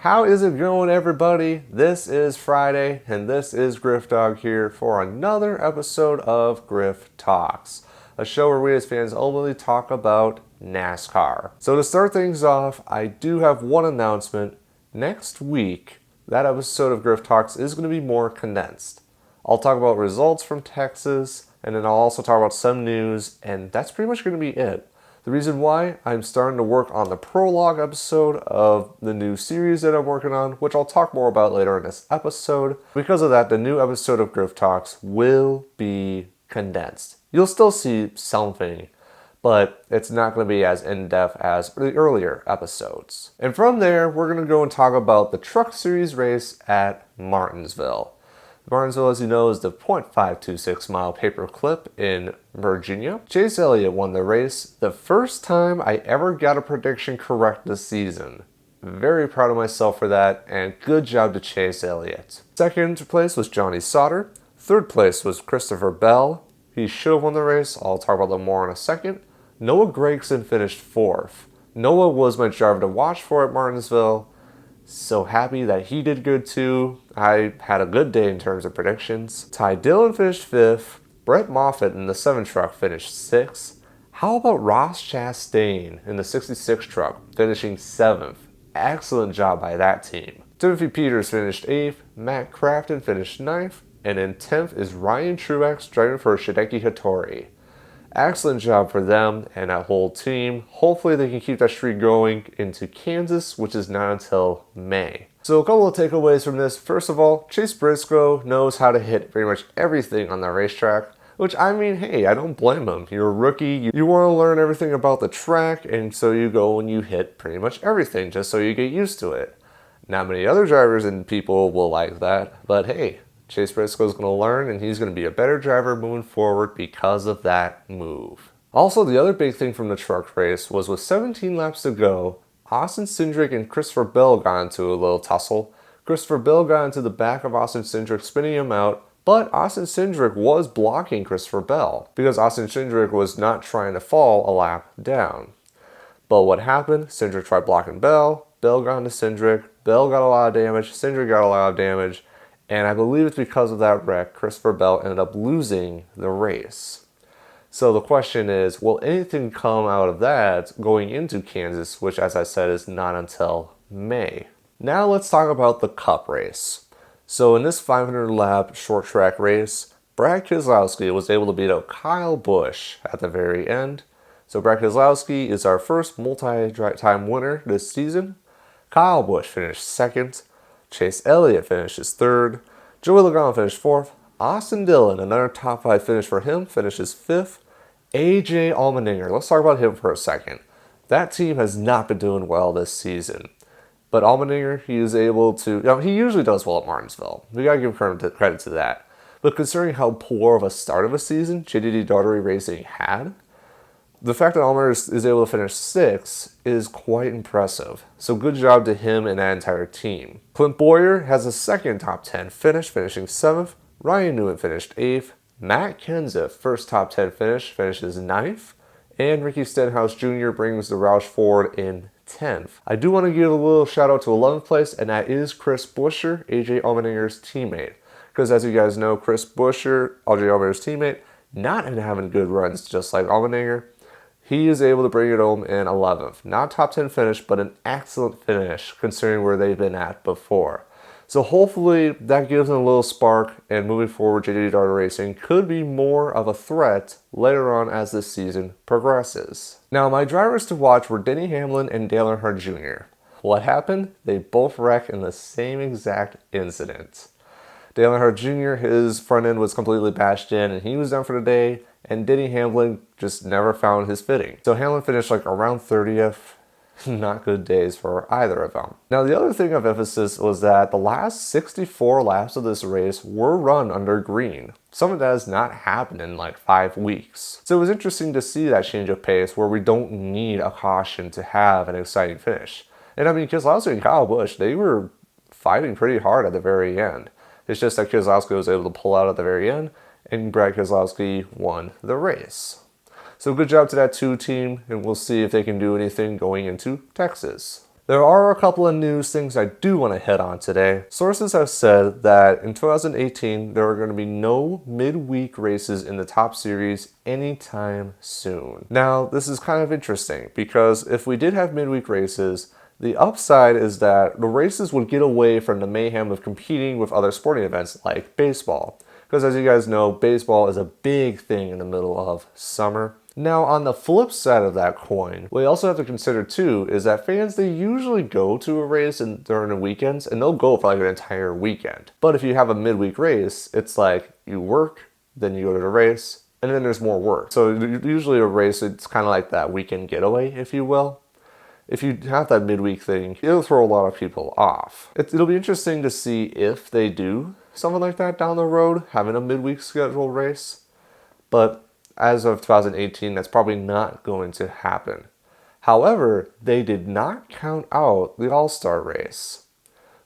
How is it going, everybody? This is Friday, and this is Griffdog here for another episode of Grifftalks, a show where we as fans only talk about NASCAR. So to start things off, I do have one announcement. Next week, that episode of Grifftalks is going to be more condensed. I'll talk about results from Texas, and then I'll also talk about some news, and that's pretty much going to be it. The reason why, I'm starting to work on the Prologue episode of the new series that I'm working on, which I'll talk more about later in this episode. Because of that, the new episode of Grifftalks will be condensed. You'll still see something, but it's not going to be as in-depth as the earlier episodes. And from there, we're going to go and talk about the Truck Series race at Martinsville. Martinsville, as you know, is the .526 mile paperclip in Virginia. Chase Elliott won the race, the first time I ever got a prediction correct this season. Very proud of myself for that, and good job to Chase Elliott. Second place was Johnny Sauter. Third place was Christopher Bell. He should have won the race. I'll talk about that more in a second. Noah Gragson finished fourth. Noah was my driver to watch for at Martinsville. So happy that he did good too. I had a good day in terms of predictions. Ty Dillon finished fifth. Brett Moffitt in the 7 truck finished sixth. How about Ross Chastain in the 66 truck finishing 7th? Excellent job by that team. Timothy Peters finished 8th. Matt Crafton finished 9th. And in 10th is Ryan Truex driving for Hideki Hattori. Excellent job for them and that whole team. Hopefully they can keep that streak going into Kansas, which is not until May. So a couple of takeaways from this. First of all, Chase Briscoe knows how to hit pretty much everything on the racetrack, which, I mean, hey, I don't blame him. You're a rookie, you want to learn everything about the track, and so you go and you hit pretty much everything just so you get used to it. Not many other drivers and people will like that, but hey, Chase Briscoe is going to learn, and he's going to be a better driver moving forward because of that move. Also, the other big thing from the truck race was with 17 laps to go, Austin Cindric and Christopher Bell got into a little tussle. Christopher Bell got into the back of Austin Cindric, spinning him out, but Austin Cindric was blocking Christopher Bell because Austin Cindric was not trying to fall a lap down. But what happened? Cindric tried blocking Bell, Bell got into Cindric, Bell got a lot of damage, Cindric got a lot of damage, and I believe it's because of that wreck, Christopher Bell ended up losing the race. So the question is, will anything come out of that going into Kansas, which, as I said, is not until May? Now let's talk about the Cup race. So in this 500 lap short track race, Brad Keselowski was able to beat out Kyle Busch at the very end. So Brad Keselowski is our first multi-time winner this season. Kyle Busch finished second. Chase Elliott finishes third. Joey Logano finished fourth. Austin Dillon, another top 5 finish for him, finishes fifth. AJ Allmendinger, let's talk about him for a second. That team has not been doing well this season. But Allmendinger, he is able to, he usually does well at Martinsville. We gotta give credit to that. But considering how poor of a start of a season JDD Daugherty Racing had, the fact that Allmendinger is able to finish 6th is quite impressive. So good job to him and that entire team. Clint Bowyer has a second top 10 finish, finishing 7th. Ryan Newman finished 8th. Matt Kenseth, first top 10 finish, finishes 9th. And Ricky Stenhouse Jr. brings the Roush Ford in 10th. I do want to give a little shout out to 11th place, and that is Chris Buescher, AJ Allmendinger's teammate. Because as you guys know, Chris Buescher, AJ Allmendinger's teammate, not having good runs just like Allmendinger. He is able to bring it home in 11th. Not top 10 finish, but an excellent finish considering where they've been at before. So hopefully that gives them a little spark, and moving forward, JDD Daugherty Racing could be more of a threat later on as this season progresses. Now, my drivers to watch were Denny Hamlin and Dale Earnhardt Jr. What happened? They both wrecked in the same exact incident. Dale Earnhardt Jr., his front end was completely bashed in, and he was done for the day. And Denny Hamlin just never found his fitting. So Hamlin finished like around 30th. Not good days for either of them. Now the other thing of emphasis was that the last 64 laps of this race were run under green. Some of that has not happened in like 5 weeks. So it was interesting to see that change of pace where we don't need a caution to have an exciting finish. And I mean, Keselowski and Kyle Busch, they were fighting pretty hard at the very end. It's just that Keselowski was able to pull out at the very end, and Brad Keselowski won the race. So good job to that 2 team, and we'll see if they can do anything going into Texas. There are a couple of news things I do want to hit on today. Sources have said that in 2018, there are going to be no midweek races in the top series anytime soon. Now, this is kind of interesting because if we did have midweek races, the upside is that the races would get away from the mayhem of competing with other sporting events like baseball. Because as you guys know, baseball is a big thing in the middle of summer. Now, on the flip side of that coin, what you also have to consider too is that fans, they usually go to a race during the weekends, and they'll go for like an entire weekend. But if you have a midweek race, it's like you work, then you go to the race, and then there's more work. So usually a race, it's kind of like that weekend getaway, if you will. If you have that midweek thing, it'll throw a lot of people off. It'll be interesting to see if they do something like that down the road, having a midweek scheduled race. But as of 2018, that's probably not going to happen. However, they did not count out the All-Star race,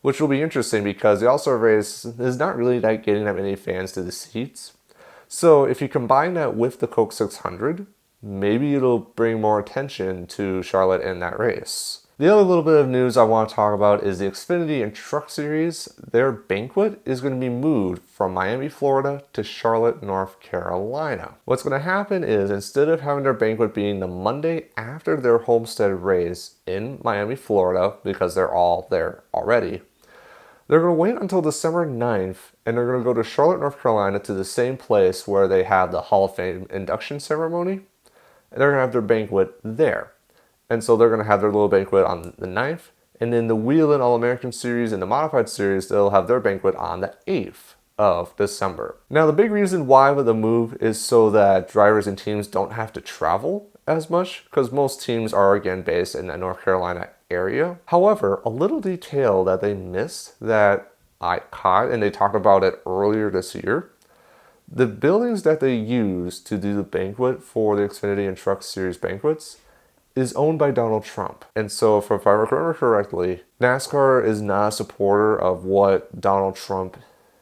which will be interesting because the All-Star race is not really getting that many fans to the seats. So if you combine that with the Coke 600, maybe it'll bring more attention to Charlotte in that race. The other little bit of news I want to talk about is the Xfinity and Truck Series. Their Banquet is going to be moved from Miami, Florida to Charlotte, North Carolina. What's going to happen is instead of having their Banquet being the Monday after their Homestead race in Miami, Florida, because they're all there already, they're going to wait until December 9th and they're going to go to Charlotte, North Carolina to the same place where they have the Hall of Fame induction ceremony. And they're going to have their Banquet there. And so they're going to have their little banquet on the 9th. And then the Whelen All-American Series and the Modified Series, they'll have their banquet on the 8th of December. Now, the big reason why with the move is so that drivers and teams don't have to travel as much, because most teams are, again, based in the North Carolina area. However, a little detail that they missed that I caught, and they talked about it earlier this year, the buildings that they use to do the banquet for the Xfinity and Truck Series banquets is owned by Donald Trump. And so if I remember correctly, NASCAR is not a supporter of what Donald Trump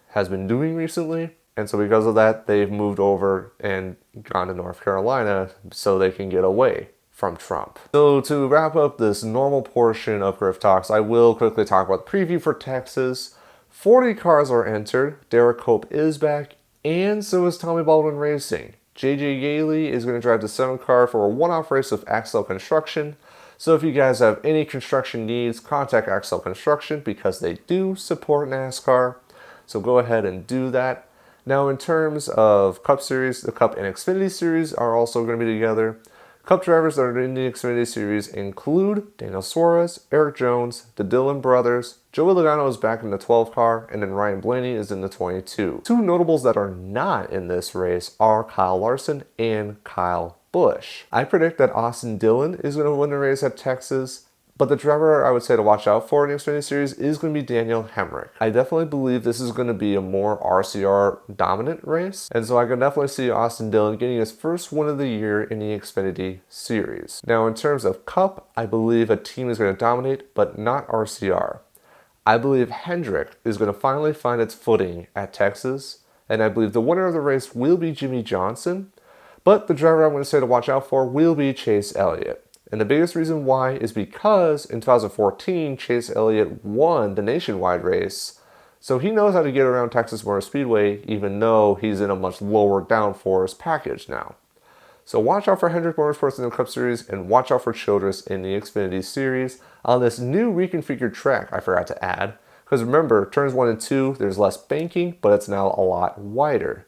has been doing recently. And so because of that, they've moved over and gone to North Carolina so they can get away from Trump. So to wrap up this normal portion of Grifftalks, I will quickly talk about the preview for Texas. 40 cars are entered. Derek Cope is back, and so is Tommy Baldwin Racing. JJ Yaley is going to drive the 7 car for a one-off race with Axel Construction. So if you guys have any construction needs, contact Axel Construction because they do support NASCAR. So go ahead and do that. Now in terms of Cup Series, the Cup and Xfinity Series are also going to be together. Cup drivers that are in the Xfinity Series include Daniel Suarez, Eric Jones, the Dillon brothers, Joey Logano is back in the 12 car, and then Ryan Blaney is in the 22. Two notables that are not in this race are Kyle Larson and Kyle Busch. I predict that Austin Dillon is going to win the race at Texas, but the driver I would say to watch out for in the Xfinity Series is going to be Daniel Hemrick. I definitely believe this is going to be a more RCR dominant race, and so I can definitely see Austin Dillon getting his first win of the year in the Xfinity Series. Now in terms of Cup, I believe a team is going to dominate, but not RCR. I believe Hendrick is going to finally find its footing at Texas, and I believe the winner of the race will be Jimmy Johnson, but the driver I'm going to say to watch out for will be Chase Elliott. And the biggest reason why is because in 2014, Chase Elliott won the nationwide race. So he knows how to get around Texas Motor Speedway, even though he's in a much lower downforce package now. So watch out for Hendrick Motorsports in the Cup Series and watch out for Childress in the Xfinity Series on this new reconfigured track I forgot to add. Because remember, turns 1 and 2, there's less banking, but it's now a lot wider.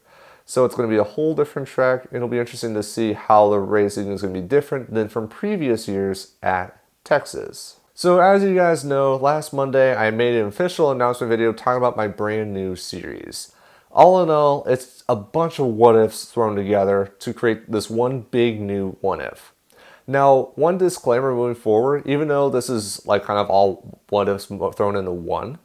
So it's going to be a whole different track. It'll be interesting to see how the racing is going to be different than from previous years at Texas. So as you guys know, last Monday I made an official announcement video talking about my brand new series. All in all, it's a bunch of what ifs thrown together to create this one big new what if. Now, one disclaimer moving forward, even though this is like kind of all what ifs thrown into one,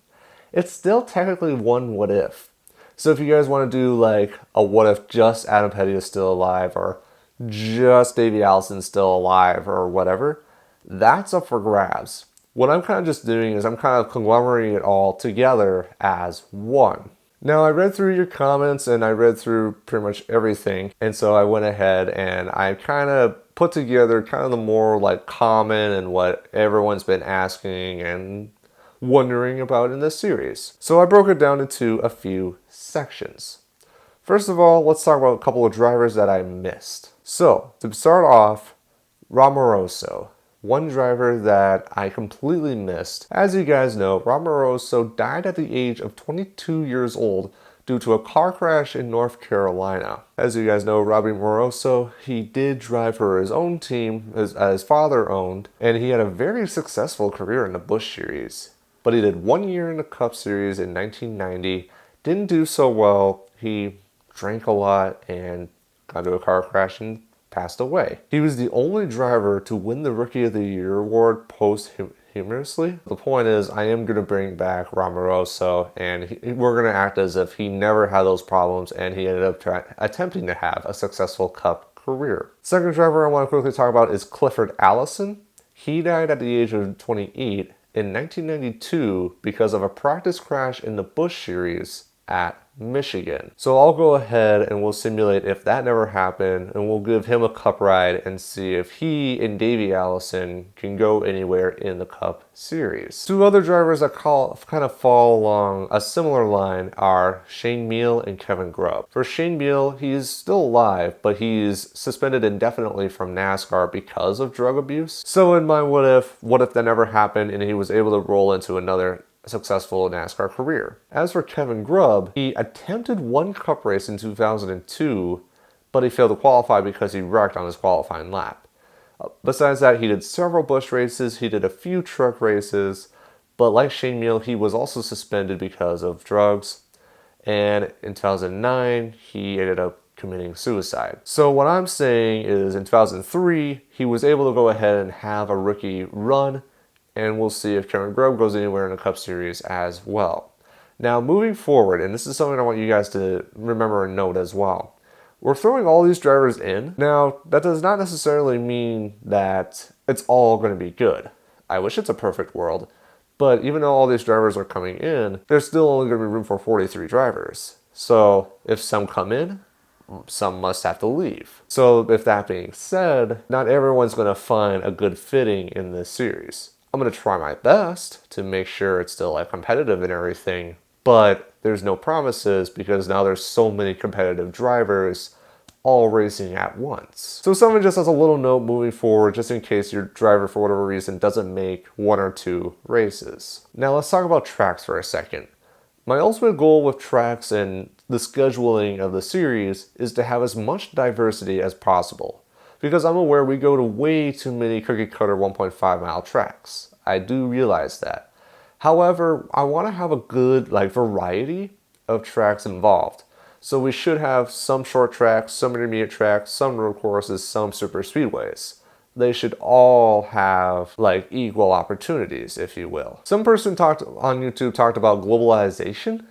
it's still technically one what if. So if you guys want to do like a what if just Adam Petty is still alive or just Davey Allison's still alive or whatever, that's up for grabs. What I'm kind of just doing is I'm kind of conglomerating it all together as one. Now I read through your comments and I read through pretty much everything, and so I went ahead and I kind of put together kind of the more like common and what everyone's been asking and wondering about in this series. So I broke it down into a few sections. First of all, let's talk about a couple of drivers that I missed. So, to start off, Ramoroso, one driver that I completely missed. As you guys know, Ramoroso died at the age of 22 years old due to a car crash in North Carolina. As you guys know, Robbie Moroso, he did drive for his own team, his father owned, and he had a very successful career in the Busch Series. But he did 1 year in the Cup Series in 1990, didn't do so well. He drank a lot and got into a car crash and passed away. He was the only driver to win the Rookie of the Year award posthumously. The point is, I am going to bring back Ramoroso, and we're going to act as if he never had those problems and he ended up attempting to have a successful Cup career. Second driver I want to quickly talk about is Clifford Allison. He died at the age of 28 in 1992 because of a practice crash in the Busch Series at Michigan. So I'll go ahead and we'll simulate if that never happened, and we'll give him a Cup ride and see if he and Davey Allison can go anywhere in the Cup Series. Two other drivers that kind of fall along a similar line are Shane Meal and Kevin Grubb. For Shane Meal, he's still alive, but he's suspended indefinitely from NASCAR because of drug abuse. So in my what if that never happened and he was able to roll into another successful NASCAR career. As for Kevin Grubb, he attempted one Cup race in 2002, but he failed to qualify because he wrecked on his qualifying lap. Besides that, he did several Busch races, he did a few truck races, but like Shane Meal, he was also suspended because of drugs, and in 2009, he ended up committing suicide. So what I'm saying is in 2003, he was able to go ahead and have a rookie run, and we'll see if Kevin Grubb goes anywhere in the Cup Series as well. Now, moving forward, and this is something I want you guys to remember and note as well. We're throwing all these drivers in. Now, that does not necessarily mean that it's all going to be good. I wish it's a perfect world, but even though all these drivers are coming in, there's still only going to be room for 43 drivers. So if some come in, some must have to leave. So if that being said, not everyone's going to find a good fitting in this series. I'm going to try my best to make sure it's still like competitive and everything, but there's no promises because now there's so many competitive drivers all racing at once. So something just as a little note moving forward, just in case your driver for whatever reason doesn't make one or two races. Now let's talk about tracks for a second. My ultimate goal with tracks and the scheduling of the series is to have as much diversity as possible. Because I'm aware we go to way too many cookie cutter 1.5 mile tracks. I do realize that. However, I want to have a good variety of tracks involved. So we should have some short tracks, some intermediate tracks, some road courses, some super speedways. They should all have equal opportunities, if you will. Some person on YouTube talked about globalization.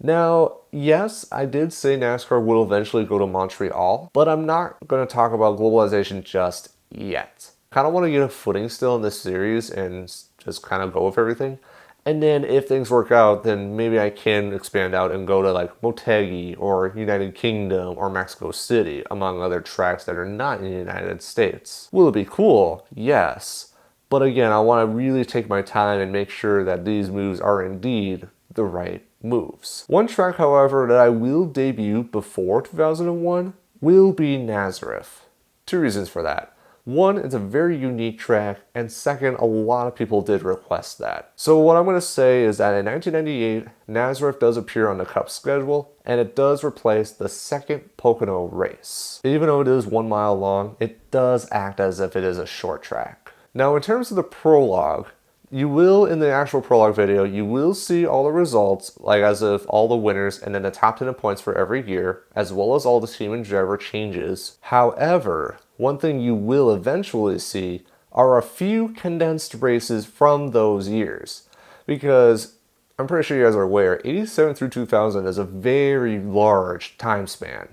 Now, yes, I did say NASCAR will eventually go to Montreal, but I'm not going to talk about globalization just yet. Kind of want to get a footing still in this series and just kind of go with everything. And then if things work out, then maybe I can expand out and go to Motegi or United Kingdom or Mexico City, among other tracks that are not in the United States. Will it be cool? Yes. But again, I want to really take my time and make sure that these moves are indeed the right moves. One track, however, that I will debut before 2001 will be Nazareth. Two reasons for that. One, it's a very unique track, and second, a lot of people did request that. So what I'm going to say is that in 1998, Nazareth does appear on the Cup schedule, and it does replace the second Pocono race. Even though it is 1 mile long, it does act as if it is a short track. Now, in terms of the prologue, you will, in the actual prologue video, you will see all the results, as if all the winners and then the top 10 points for every year, as well as all the team and driver changes. However, one thing you will eventually see are a few condensed races from those years. Because I'm pretty sure you guys are aware, 87 through 2000 is a very large time span.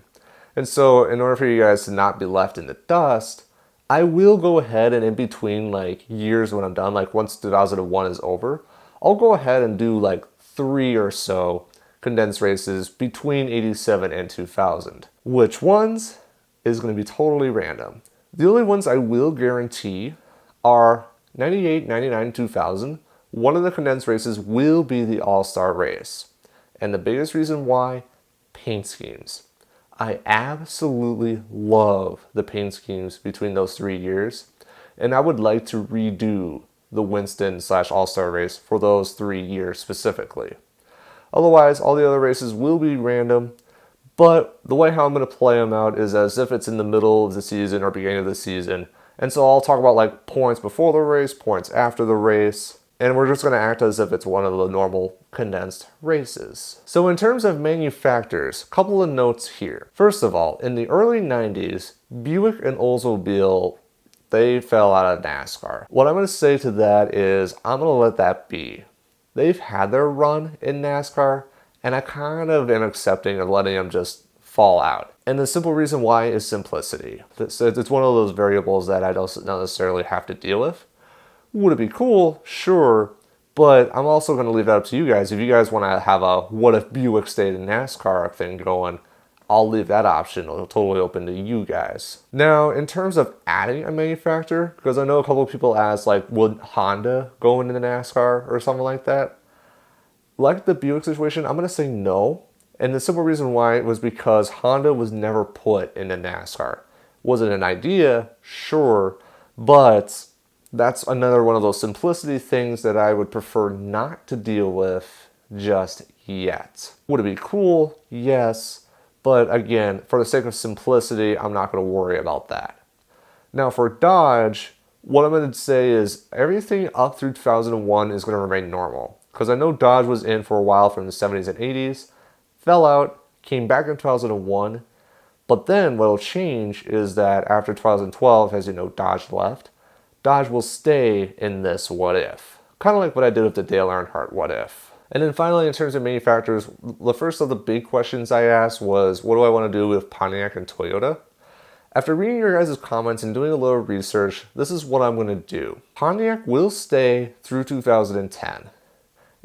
And so in order for you guys to not be left in the dust, I will go ahead and in between years when I'm done, once 2001 is over, I'll go ahead and do 3 or so condensed races between 87 and 2000. Which ones is going to be totally random. The only ones I will guarantee are 98, 99, 2000. One of the condensed races will be the All-Star race. And the biggest reason why, paint schemes. I absolutely love the paint schemes between those 3 years. And I would like to redo the Winston / All-Star race for those 3 years specifically. Otherwise, all the other races will be random. But the way how I'm going to play them out is as if it's in the middle of the season or beginning of the season. And so I'll talk about like points before the race, points after the race. And we're just going to act as if it's one of the normal condensed races. So in terms of manufacturers, a couple of notes here. First of all, in the early 90s, Buick and Oldsmobile, they fell out of NASCAR. What I'm going to say to that is I'm going to let that be. They've had their run in NASCAR, and I kind of am accepting of letting them just fall out. And the simple reason why is simplicity. It's one of those variables that I don't necessarily have to deal with. Would it be cool? Sure. But I'm also going to leave that up to you guys. If you guys want to have a what if Buick stayed in NASCAR thing going, I'll leave that option totally open to you guys. Now, in terms of adding a manufacturer, because I know a couple of people asked, like, would Honda go into NASCAR or something like that? Like the Buick situation, I'm going to say no. And the simple reason why was because Honda was never put into NASCAR. Was it an idea? Sure. But that's another one of those simplicity things that I would prefer not to deal with just yet. Would it be cool? Yes. But again, for the sake of simplicity, I'm not going to worry about that. Now for Dodge, what I'm going to say is everything up through 2001 is going to remain normal. Because I know Dodge was in for a while from the 70s and 80s, fell out, came back in 2001. But then what will change is that after 2012, as you know, Dodge left. Dodge will stay in this what if. Kind of like what I did with the Dale Earnhardt what if. And then finally, in terms of manufacturers, the first of the big questions I asked was, what do I want to do with Pontiac and Toyota? After reading your guys' comments and doing a little research, this is what I'm going to do. Pontiac will stay through 2010.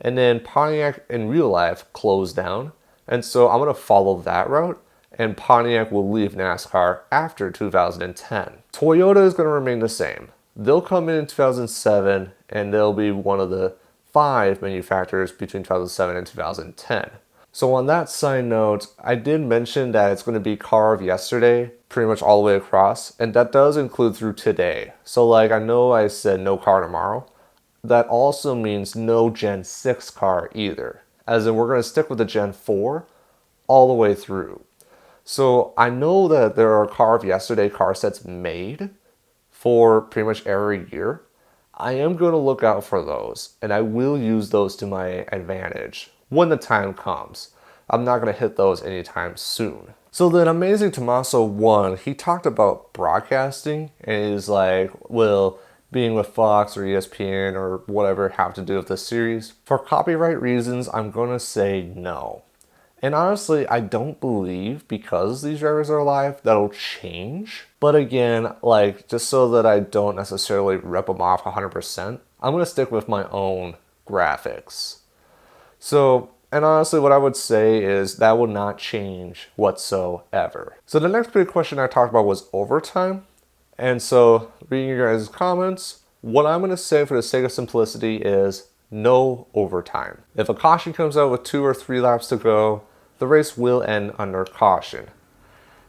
And then Pontiac in real life closed down. And so I'm going to follow that route. And Pontiac will leave NASCAR after 2010. Toyota is going to remain the same. They'll come in 2007 and they'll be one of the 5 manufacturers between 2007 and 2010. So on that side note, I did mention that it's going to be car of yesterday, pretty much all the way across, and that does include through today. So like I know I said no car tomorrow, that also means no Gen 6 car either, as in we're going to stick with the Gen 4 all the way through. So I know that there are car of yesterday car sets made for pretty much every year. I am going to look out for those, and I will use those to my advantage when the time comes. I'm not going to hit those anytime soon. So then Amazing Tommaso 1, he talked about broadcasting, and he's like, will being with Fox or ESPN or whatever have to do with this series? For copyright reasons, I'm going to say no. And honestly, I don't believe because these drivers are alive, that'll change. But again, like, just so that I don't necessarily rip them off 100%, I'm going to stick with my own graphics. So, and honestly, what I would say is that will not change whatsoever. So the next big question I talked about was overtime. And so, reading your guys' comments, what I'm going to say for the sake of simplicity is no overtime. If a caution comes out with 2 or 3 laps to go, the race will end under caution.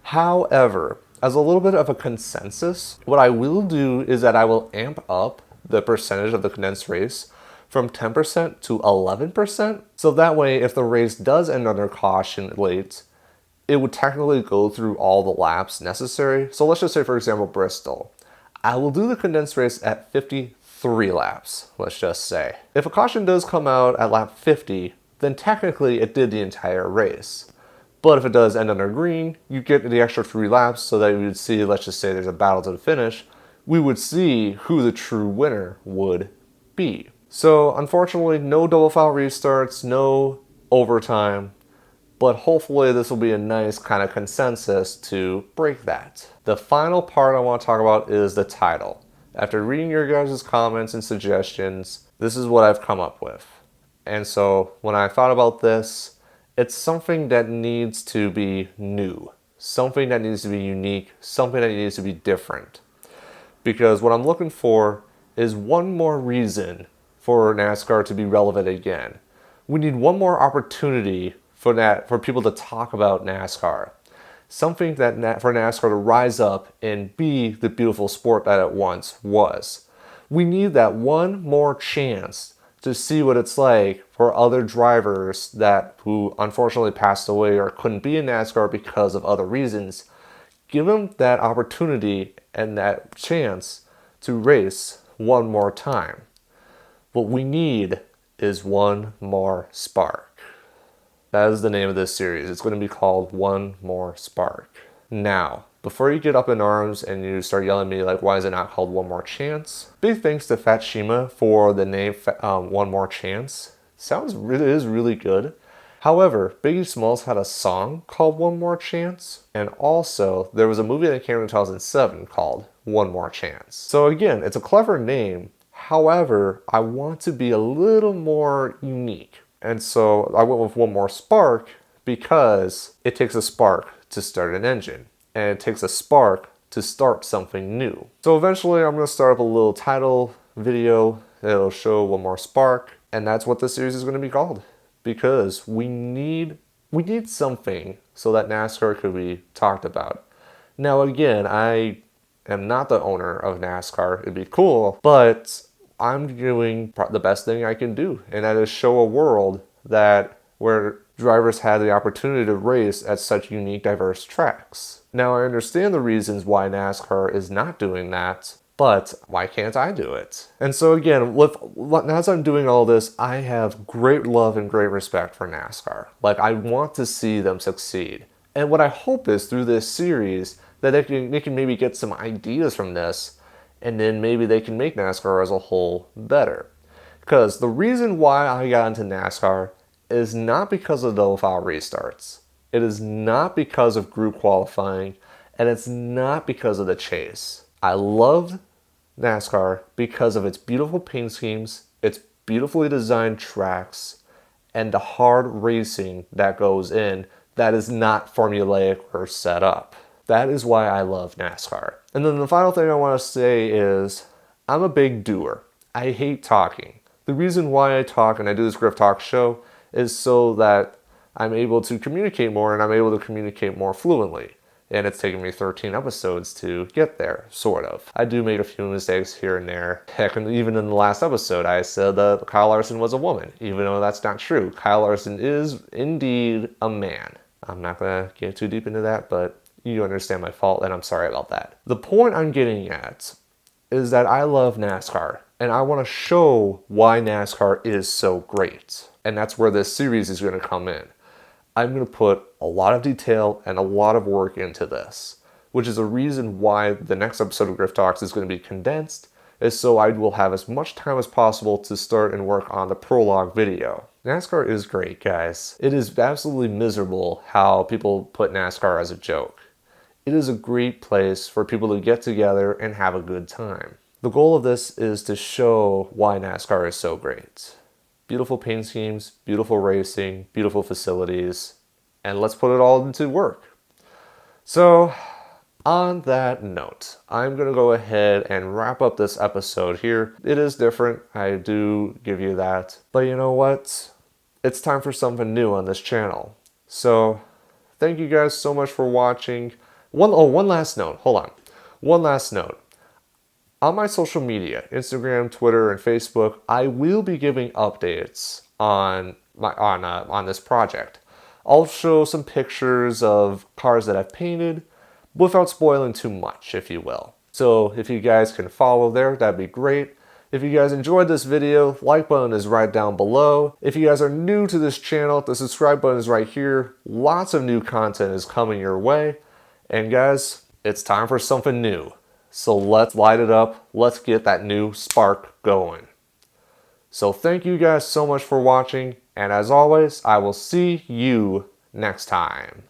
However, as a little bit of a consensus, what I will do is that I will amp up the percentage of the condensed race from 10% to 11%. So that way, if the race does end under caution late, it would technically go through all the laps necessary. So let's just say, for example, Bristol. I will do the condensed race at 53 laps, let's just say. If a caution does come out at lap 50, then technically it did the entire race. But if it does end under green, you get the extra 3 laps so that you would see, let's just say there's a battle to the finish, we would see who the true winner would be. So unfortunately, no double foul restarts, no overtime, but hopefully this will be a nice kind of consensus to break that. The final part I want to talk about is the title. After reading your guys' comments and suggestions, this is what I've come up with. And so when I thought about this, it's something that needs to be new, something that needs to be unique, something that needs to be different. because what I'm looking for is one more reason for NASCAR to be relevant again. We need one more opportunity for people to talk about NASCAR. Something that for NASCAR to rise up and be the beautiful sport that it once was. We need that one more chance to see what it's like for other drivers who unfortunately passed away or couldn't be in NASCAR because of other reasons. Give them that opportunity and that chance to race one more time. What we need is one more spark. That is the name of this series. It's going to be called One More Spark. Now, before you get up in arms and you start yelling at me like, why is it not called One More Chance? Big thanks to Fat Shima for the name One More Chance. It is really good. However, Biggie Smalls had a song called One More Chance, and also there was a movie that came in 2007 called One More Chance. So again, it's a clever name. However, I want to be a little more unique. And so I went with One More Spark because it takes a spark to start an engine. And it takes a spark to start something new. So eventually I'm going to start up a little title video that'll show One More Spark. And that's what this series is going to be called. Because we need something so that NASCAR could be talked about. Now again, I am not the owner of NASCAR. It'd be cool, but I'm doing the best thing I can do, and that is show a world where drivers had the opportunity to race at such unique, diverse tracks. Now, I understand the reasons why NASCAR is not doing that, but why can't I do it? And so again, as I'm doing all this, I have great love and great respect for NASCAR. Like, I want to see them succeed. And what I hope is through this series that they can maybe get some ideas from this, and then maybe they can make NASCAR as a whole better. Because the reason why I got into NASCAR is not because of the low-file restarts. It is not because of group qualifying, and it's not because of the chase. I loved NASCAR because of its beautiful paint schemes, its beautifully designed tracks, and the hard racing that goes in that is not formulaic or set up. That is why I love NASCAR. And then the final thing I want to say is I'm a big doer. I hate talking. The reason why I talk and I do this Grifftalks show is so that I'm able to communicate more, and I'm able to communicate more fluently. And it's taken me 13 episodes to get there, sort of. I do make a few mistakes here and there. Heck, and even in the last episode, I said that Kyle Larson was a woman, even though that's not true. Kyle Larson is indeed a man. I'm not going to get too deep into that, but you understand my fault, and I'm sorry about that. The point I'm getting at is that I love NASCAR, and I want to show why NASCAR is so great. And that's where this series is going to come in. I'm going to put a lot of detail and a lot of work into this, which is a reason why the next episode of Grifftalks is going to be condensed, is so I will have as much time as possible to start and work on the prologue video. NASCAR is great, guys. It is absolutely miserable how people put NASCAR as a joke. It is a great place for people to get together and have a good time. The goal of this is to show why NASCAR is so great. Beautiful paint schemes, beautiful racing, beautiful facilities, and let's put it all into work. So, on that note, I'm going to go ahead and wrap up this episode here. It is different, I do give you that. But you know what? It's time for something new on this channel. So, thank you guys so much for watching. One last note. Hold on. One last note. On my social media, Instagram, Twitter, and Facebook, I will be giving updates on this project. I'll show some pictures of cars that I've painted without spoiling too much, if you will. So if you guys can follow there, that'd be great. If you guys enjoyed this video, like button is right down below. If you guys are new to this channel, the subscribe button is right here. Lots of new content is coming your way. And guys, it's time for something new. So let's light it up. Let's get that new spark going. So thank you guys so much for watching. And as always, I will see you next time.